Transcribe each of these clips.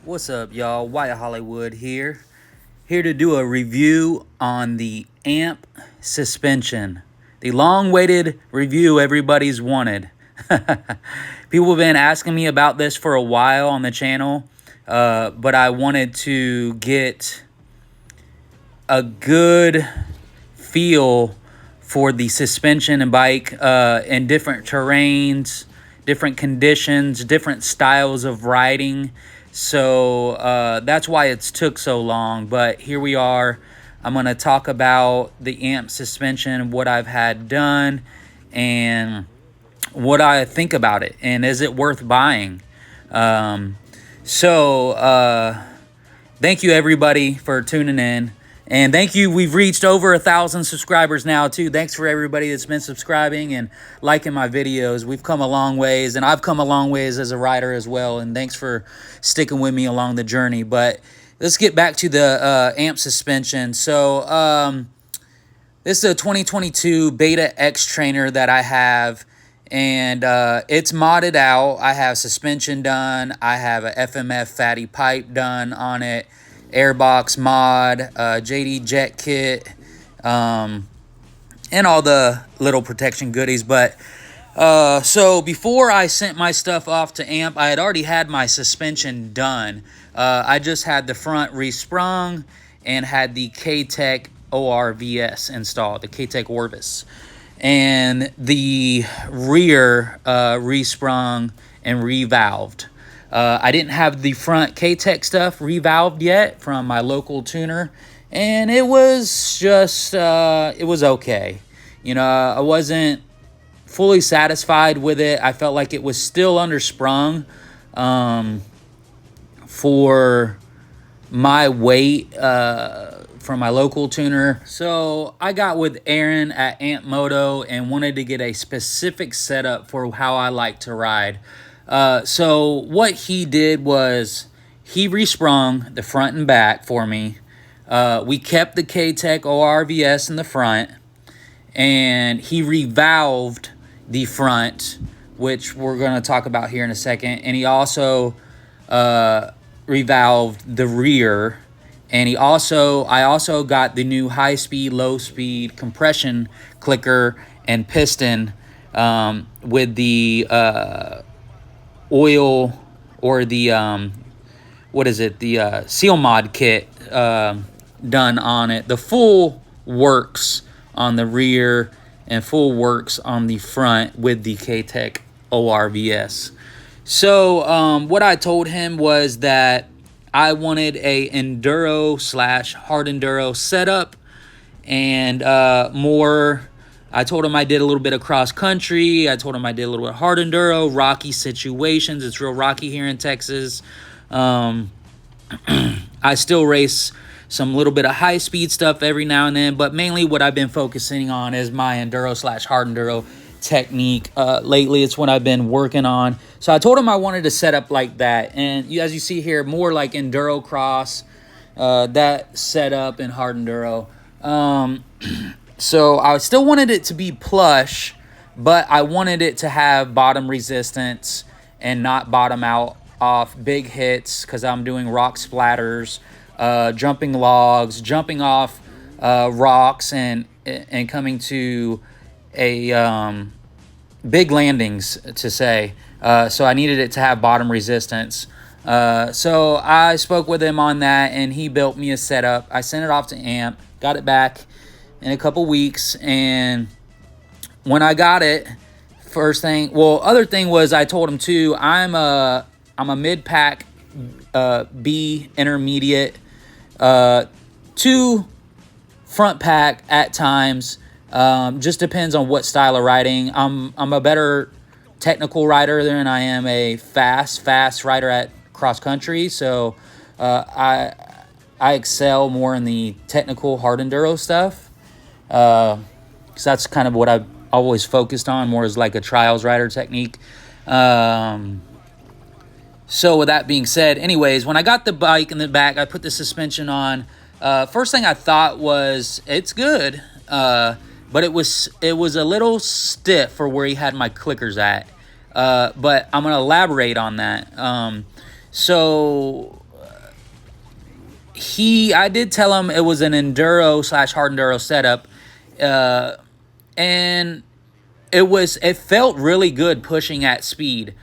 What's up, y'all? Wyatt Hollywood here. Here to do a review on the AMP suspension. The long-awaited review everybody's wanted. People have been asking me about this for a while on the channel, but I wanted to get a good feel for the suspension and bike in different terrains, different conditions, different styles of riding. So that's why it's took so long. But here we are. I'm going to talk about the AMP suspension, what I've had done, and what I think about it. And is it worth buying? Thank you, everybody, for tuning in. And thank you. We've reached over 1,000 subscribers now, too. Thanks for everybody that's been subscribing and liking my videos. We've come a long ways, and I've come a long ways as a rider as well. And thanks for sticking with me along the journey. But let's get back to the AMP suspension. So this is a 2022 Beta Xtrainer that I have. And it's modded out. I have suspension done. I have a FMF fatty pipe done on it. Airbox mod, JD jet kit, and all the little protection goodies. But so before I sent my stuff off to AMP, I had already had my suspension done. I just had the front resprung and had the K-Tech ORVS installed, the K-Tech Orvis. And the rear resprung and revalved. I didn't have the front K-Tech stuff revalved yet from my local tuner, and it was just, it was okay. You know, I wasn't fully satisfied with it. I felt like it was still undersprung for my weight from my local tuner. So I got with Aaron at Amp Moto and wanted to get a specific setup for how I like to ride. So what he did was he resprung the front and back for me. We kept the K-Tech ORVS in the front, and he revalved the front, which we're going to talk about here in a second. And he also revalved the rear. And I also got the new high-speed, low-speed compression clicker and piston with the oil, or the what is it, the seal mod kit done on it. The full works on the rear and full works on the front with the K-Tech ORVS. So what I told him was that I wanted a enduro / hard enduro setup, and I told him I did a little bit of cross country. I told him I did a little bit of hard enduro, rocky situations. It's real rocky here in Texas. I still race some little bit of high speed stuff every now and then, but mainly what I've been focusing on is my enduro / hard enduro technique. Lately, it's what I've been working on. So I told him I wanted to set up like that. And as you see here, more like enduro cross, that setup in hard enduro. So I still wanted it to be plush, but I wanted it to have bottom resistance and not bottom out off big hits, because I'm doing rock splatters, jumping logs, jumping off rocks, and coming to a big landings, to say. So I needed it to have bottom resistance. So I spoke with him on that, and he built me a setup. I sent it off to AMP, got it back in a couple weeks, and when I got it, other thing was, I told him too, I'm a mid-pack B intermediate to front pack at times. Just depends on what style of riding. I'm a better technical rider than I am a fast rider at cross country. So I excel more in the technical hard enduro stuff. Because that's kind of what I've always focused on, more as like a trials rider technique. So with that being said, anyways, when I got the bike in the back, I put the suspension on. First thing I thought was, it's good, but it was a little stiff for where he had my clickers at. But I'm going to elaborate on that. So I did tell him it was an enduro / hard enduro setup, and it felt really good pushing at speed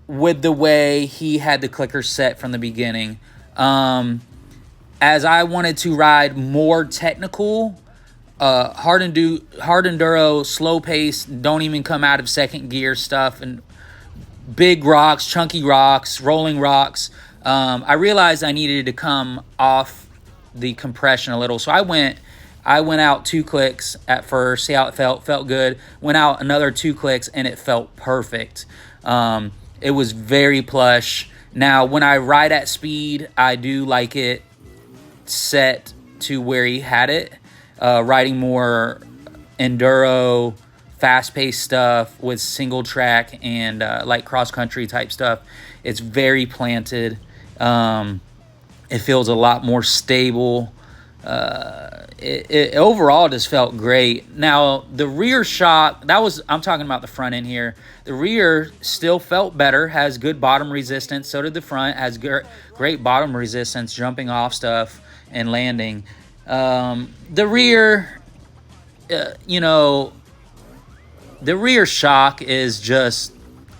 with the way he had the clicker set from the beginning. As I wanted to ride more technical, hard enduro, slow pace, don't even come out of second gear stuff, and big rocks, chunky rocks, rolling rocks, I realized I needed to come off the compression a little. So I went out 2 clicks at first, see how it felt good. Went out another 2 clicks, and it felt perfect. It was very plush. Now, when I ride at speed, I do like it set to where he had it. Riding more enduro, fast-paced stuff with single track and like cross-country type stuff. It's very planted. It feels a lot more stable. It overall just felt great. Now, the rear shock, I'm talking about the front end here. The rear still felt better, has good bottom resistance. So did the front, has great bottom resistance, jumping off stuff and landing. The rear, the rear shock is just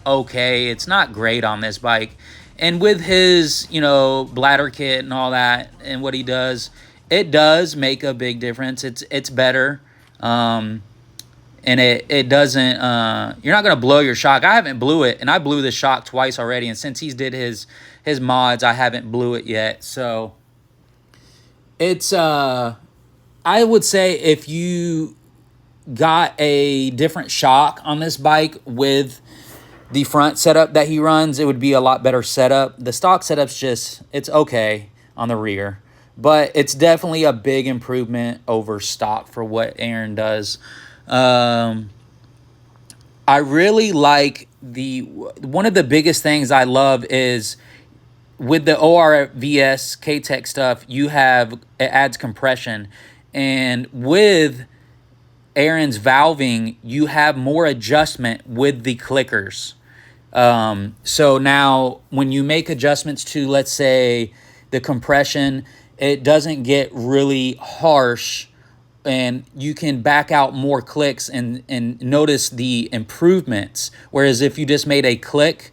okay. It's not great on this bike. And with his, bladder kit and all that and what he does, it does make a big difference. It's better. And it doesn't, you're not going to blow your shock. I haven't blew it, and I blew the shock twice already. And since he's did his mods, I haven't blew it yet. So it's, I would say if you got a different shock on this bike with the front setup that he runs, it would be a lot better setup. The stock setup's it's okay on the rear, but it's definitely a big improvement over stock for what Aaron does. I really like one of the biggest things I love is with the ORVS K-Tech stuff, it adds compression. And with Aaron's valving, you have more adjustment with the clickers. So now when you make adjustments to, let's say, the compression, it doesn't get really harsh, and you can back out more clicks and notice the improvements. Whereas if you just made a click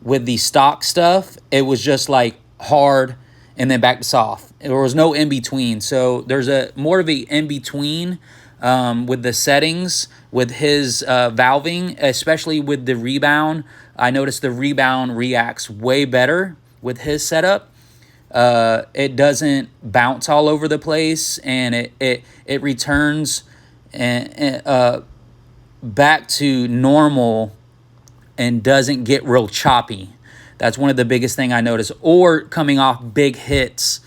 with the stock stuff, it was just like hard and then back to soft. There was no in-between. So there's more of a in-between with the settings, with his valving, especially with the rebound. I noticed the rebound reacts way better with his setup. It doesn't bounce all over the place, and it returns back to normal and doesn't get real choppy. That's one of the biggest thing I noticed. Or coming off big hits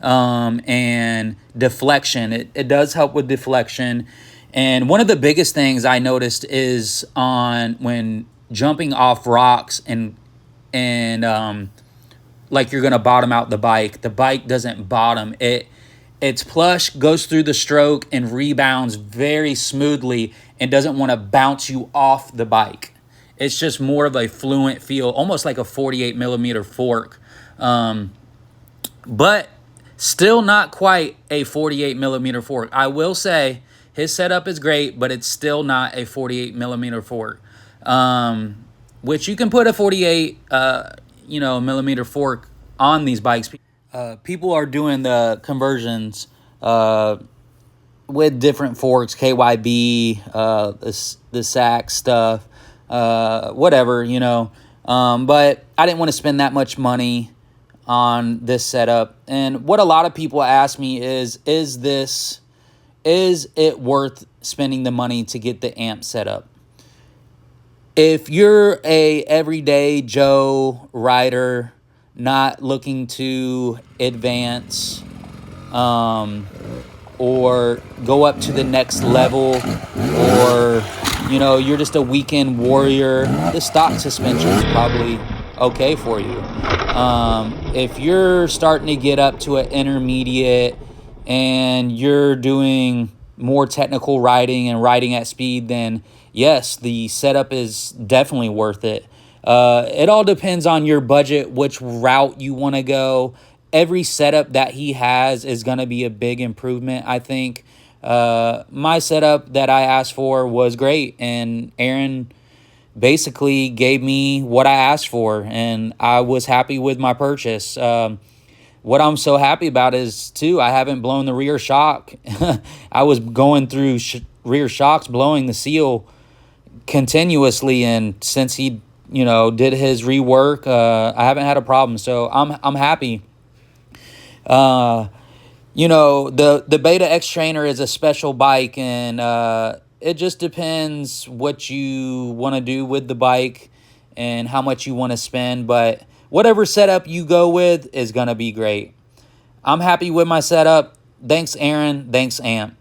and deflection. It does help with deflection. And one of the biggest things I noticed is when jumping off rocks and like you're going to bottom out the bike doesn't bottom. It's plush, goes through the stroke, and rebounds very smoothly and doesn't want to bounce you off the bike. It's just more of a fluent feel, almost like a 48 millimeter fork. But still not quite a 48 millimeter fork. I will say his setup is great, but it's still not a 48 millimeter fork. Which you can put a 48 millimeter fork on these bikes. People are doing the conversions with different forks, KYB, the SAC stuff, whatever, but I didn't want to spend that much money on this setup. And what a lot of people ask me is it worth spending the money to get the amp set up? If you're a everyday Joe rider, not looking to advance or go up to the next level, or you're just a weekend warrior, the stock suspension is probably okay for you. If you're starting to get up to an intermediate and you're doing more technical riding and riding at speed, then yes, the setup is definitely worth it. It all depends on your budget, which route you want to go, every setup that he has is going to be a big improvement, I think. My setup that I asked for was great, and Aaron basically gave me what I asked for, and I was happy with my purchase. What I'm so happy about is, too, I haven't blown the rear shock. I was going through rear shocks, blowing the seal continuously, and since he, did his rework, I haven't had a problem. So I'm happy. The Beta Xtrainer is a special bike, and it just depends what you want to do with the bike and how much you want to spend. But whatever setup you go with is going to be great. I'm happy with my setup. Thanks, Aaron. Thanks, Amp.